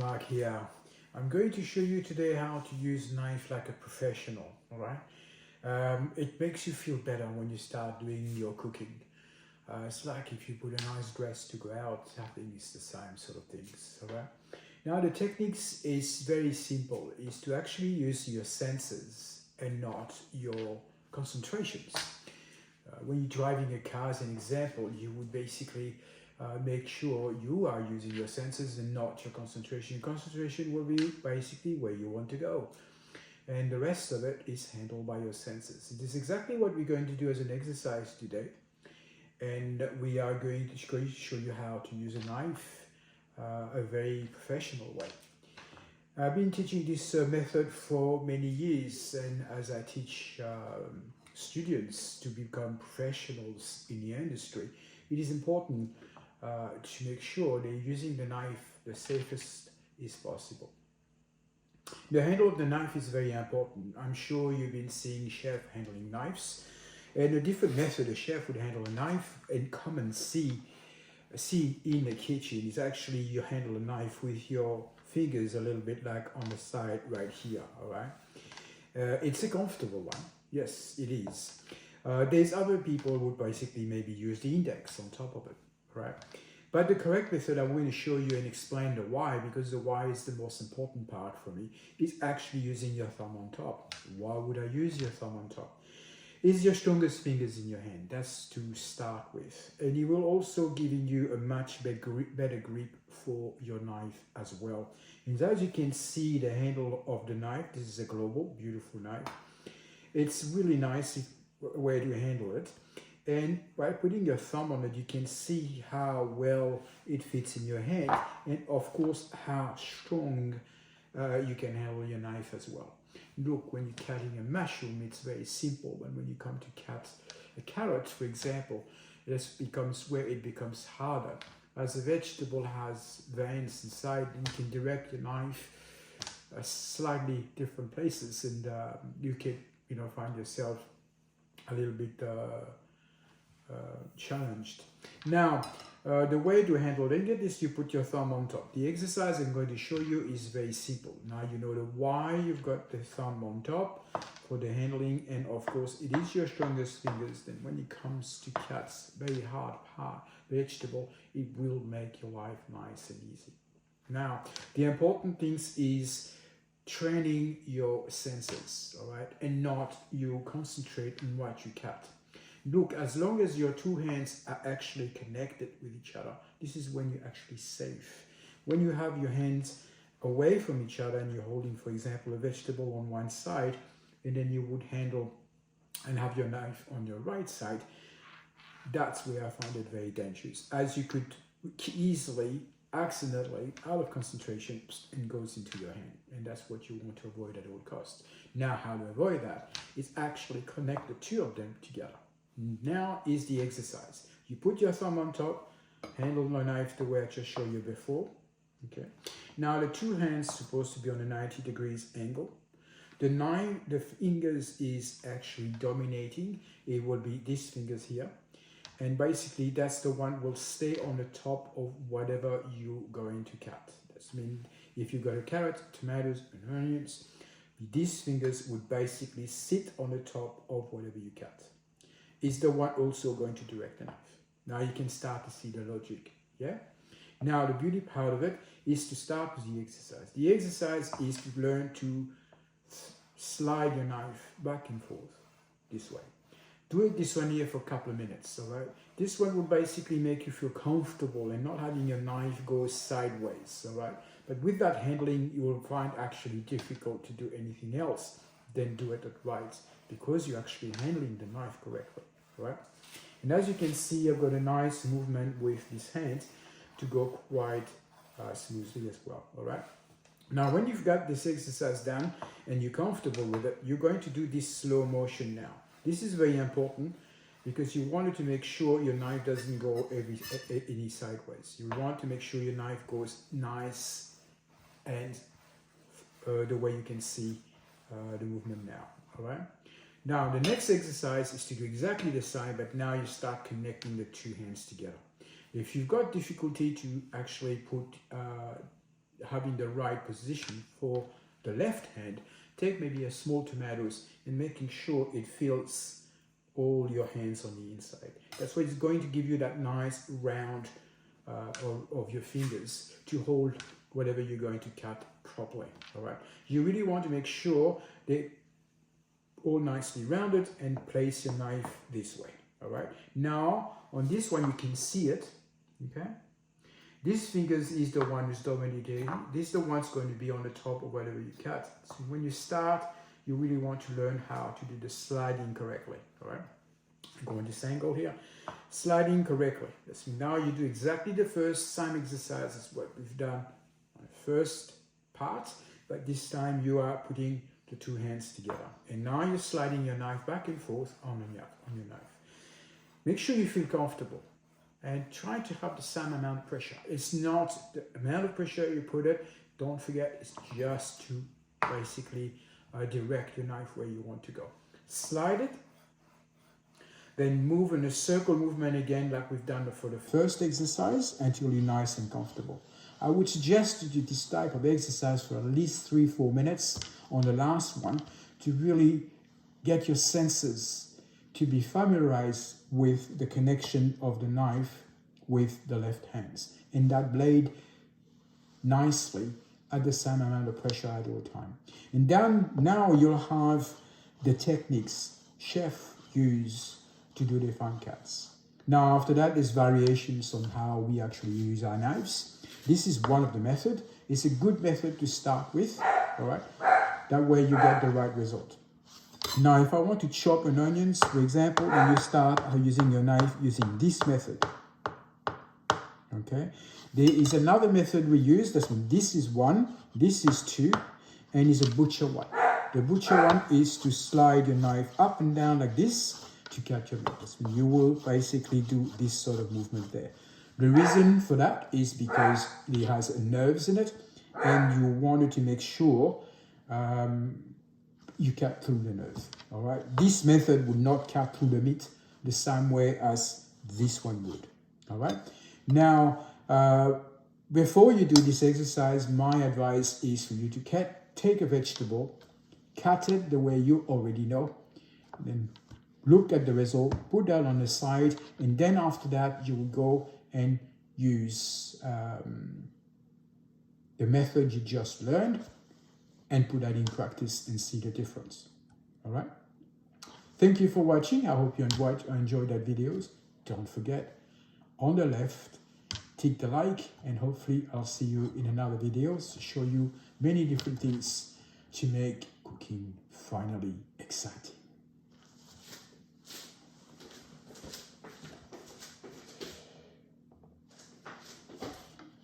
Mark here. I'm going to show you today how to use knife like a professional, all right? It makes you feel better when you start doing your cooking. It's like if you put a nice dress to go out, I think it's the same sort of things, all right? Now the techniques is very simple, is to actually use your senses and not your concentrations. When you're driving a car, as an example, you would basically make sure you are using your senses and not your concentration. Your concentration will be basically where you want to go. And the rest of it is handled by your senses. It is exactly what we're going to do as an exercise today. And we are going to show you how to use a knife a very professional way. I've been teaching this method for many years, and as I teach students to become professionals in the industry, it is important to make sure they're using the knife the safest is possible. The handle of the knife is very important. I'm sure you've been seeing chefs handling knives, and a different method a chef would handle a knife and come and see in the kitchen is actually you handle a knife with your fingers a little bit like on the side right here, all right? It's a comfortable one. Yes, it is. There's other people who would basically maybe use the index on top of it, right? But the correct method I'm going to show you and explain the why, because the why is the most important part for me, is actually using your thumb on top. Why would I use your thumb on top? It's your strongest fingers in your hand. That's to start with. And it will also giving you a much better grip for your knife as well. And as you can see, the handle of the knife, this is a global, beautiful knife. It's really nice way to handle it. And by putting your thumb on it, you can see how well it fits in your hand. And of course, how strong you can handle your knife as well. Look, when you're cutting a mushroom, it's very simple. But when you come to cut a carrot, for example, this becomes where it becomes harder. As a vegetable has veins inside, you can direct your knife slightly different places, and you can, find yourself a little bit challenged. Now, the way to handle it is you put your thumb on top. The exercise I'm going to show you is very simple. Now you know the why you've got the thumb on top for the handling, and of course it is your strongest fingers. Then when it comes to cuts, very hard part, vegetable, it will make your life nice and easy. Now, the important things is training your senses, all right, and not you concentrate on what you cut. Look, as long as your two hands are actually connected with each other, this is when you're actually safe. When you have your hands away from each other and you're holding, for example, a vegetable on one side, and then you would handle and have your knife on your right side, that's where I find it very dangerous, as you could easily, accidentally, out of concentration, and goes into your hand. And that's what you want to avoid at all costs. Now, how to avoid that is actually connect the two of them together. Now is the exercise. You put your thumb on top, handle my knife the way I just showed you before. Okay. Now the two hands supposed to be on a 90 degrees angle. The fingers is actually dominating. It will be these fingers here. And basically that's the one will stay on the top of whatever you're going to cut. That means if you got a carrot, tomatoes, and onions, these fingers would basically sit on the top of whatever you cut. Is the one also going to direct the knife. Now you can start to see the logic, yeah? Now the beauty part of it is to start with the exercise. The exercise is to learn to slide your knife back and forth this way. Do it this one here for a couple of minutes, all right? This one will basically make you feel comfortable and not having your knife go sideways, all right? But with that handling, you will find actually difficult to do anything else than do it right, because you're actually handling the knife correctly. Right? And as you can see, I've got a nice movement with this hand to go quite smoothly as well. All right. Now, when you've got this exercise done and you're comfortable with it, you're going to do this slow motion now. This is very important because you wanted to make sure your knife doesn't go any sideways. You want to make sure your knife goes nice and the way you can see the movement now. All right. Now, the next exercise is to do exactly the same, but now you start connecting the two hands together. If you've got difficulty to actually put having the right position for the left hand, take maybe a small tomatoes and making sure it fills all your hands on the inside. That's why it's going to give you that nice round of your fingers to hold whatever you're going to cut properly. All right. You really want to make sure they all nicely rounded and place your knife this way. All right. Now on this one you can see it. Okay. This fingers is the one who's dominating. This is the one's going to be on the top of whatever you cut. So when you start, you really want to learn how to do the sliding correctly. All right. Go on this angle here. Sliding correctly. So now you do exactly the same exercise as what we've done on the first part, but this time you are putting the two hands together. And now you're sliding your knife back and forth on your knife. Make sure you feel comfortable and try to have the same amount of pressure. It's not the amount of pressure you put it. Don't forget, it's just to basically direct your knife where you want to go. Slide it. Then move in a circle movement again like we've done for the first exercise until you're nice and comfortable. I would suggest to do this type of exercise for at least 3-4 minutes on the last one to really get your senses to be familiarized with the connection of the knife with the left hands and that blade nicely at the same amount of pressure at all time. And then now you'll have the techniques chefs use to do their fine cuts. Now after that, there's variations on how we actually use our knives. This is one of the methods. It's a good method to start with, all right? That way you get the right result. Now if I want to chop an onions, for example, when you start using your knife using this method, okay? There is another method we use. This is one, this is two, and is a butcher one. The butcher one is to slide your knife up and down like this to cut your meat. So you will basically do this sort of movement there. The reason for that is because it has nerves in it and you wanted to make sure you cut through the nerve. All right. This method would not cut through the meat the same way as this one would. All right. Now, before you do this exercise, my advice is for you to take a vegetable, cut it the way you already know, then look at the result, put that on the side, and then after that you will go and use the method you just learned and put that in practice and see the difference. All right. Thank you for watching. I hope you enjoyed that videos. Don't forget, on the left, tick the like, and hopefully I'll see you in another videos to show you many different things to make cooking finally exciting.